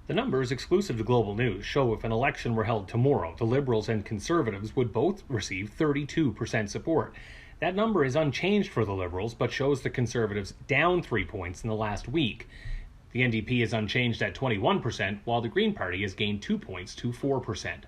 The numbers, exclusive to Global News, show if an election were held tomorrow, the Liberals and Conservatives would both receive 32% support. That number is unchanged for the Liberals, but shows the Conservatives down 3 points in the last week. The NDP is unchanged at 21%, while the Green Party has gained 2 points to 4%.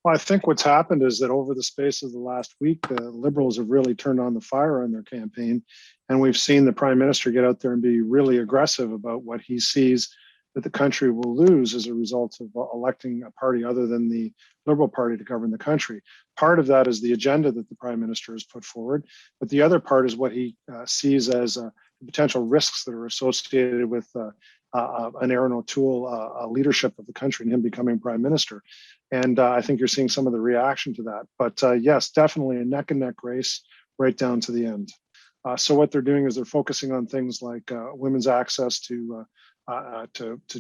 Well, I think what's happened is that over the space of the last week, the Liberals have really turned on the fire on their campaign. And we've seen the Prime Minister get out there and be really aggressive about what he sees that the country will lose as a result of electing a party other than the Liberal Party to govern the country. Part of that is the agenda that the Prime Minister has put forward, but the other part is what he sees as potential risks that are associated with an Aaron O'Toole leadership of the country and him becoming Prime Minister. And I think you're seeing some of the reaction to that. But yes, definitely a neck and neck race right down to the end. So what they're doing is they're focusing on things like women's access to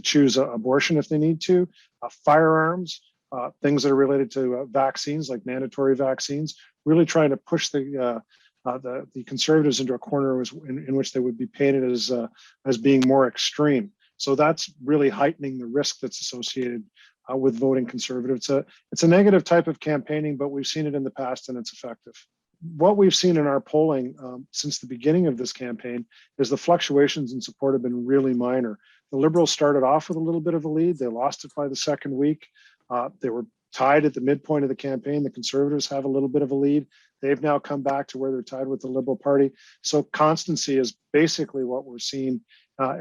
choose abortion if they need to, firearms, things that are related to vaccines like mandatory vaccines. Really trying to push the conservatives into a corner in which they would be painted as being more extreme. So that's really heightening the risk that's associated with voting conservative. It's a negative type of campaigning, but we've seen it in the past and it's effective. What we've seen in our polling since the beginning of this campaign is the fluctuations in support have been really minor. The Liberals started off with a little bit of a lead. They lost it by the second week. They were tied at the midpoint of the campaign. The Conservatives have a little bit of a lead. They've now come back to where they're tied with the Liberal Party. So constancy is basically what we're seeing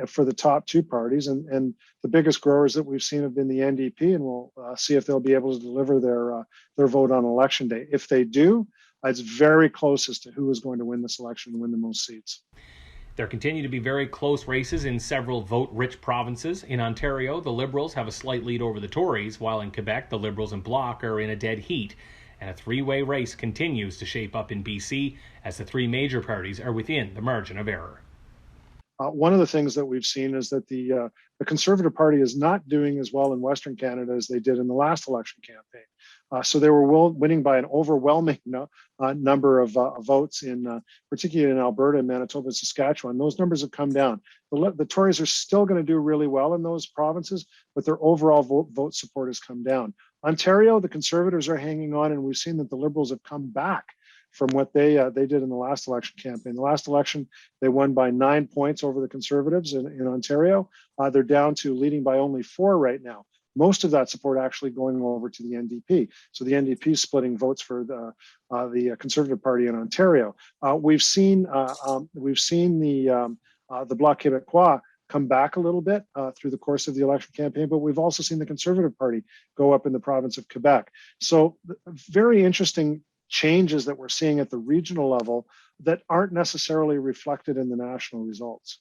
for the top two parties. And the biggest growers that we've seen have been the NDP, and we'll see if they'll be able to deliver their vote on election day. If they do, it's very close as to who is going to win this election and win the most seats. There continue to be very close races in several vote-rich provinces. In Ontario, the Liberals have a slight lead over the Tories, while in Quebec, the Liberals and Bloc are in a dead heat. And a three-way race continues to shape up in BC as the three major parties are within the margin of error. One of the things that we've seen is that the Conservative Party is not doing as well in Western Canada as they did in the last election campaign. So they were winning by an overwhelming number of votes, particularly in Alberta, Manitoba, and Saskatchewan. Those numbers have come down. The Tories are still going to do really well in those provinces, but their overall vote support has come down. Ontario, the Conservatives are hanging on, and we've seen that the Liberals have come back from what they did in the last election campaign. The last election, they won by 9 points over the Conservatives in Ontario. They're down to leading by only 4 right now. Most of that support actually going over to the NDP. So the NDP is splitting votes for the Conservative Party in Ontario. We've seen the Bloc Québécois come back a little bit through the course of the election campaign, but we've also seen the Conservative Party go up in the province of Quebec. So very interesting changes that we're seeing at the regional level that aren't necessarily reflected in the national results.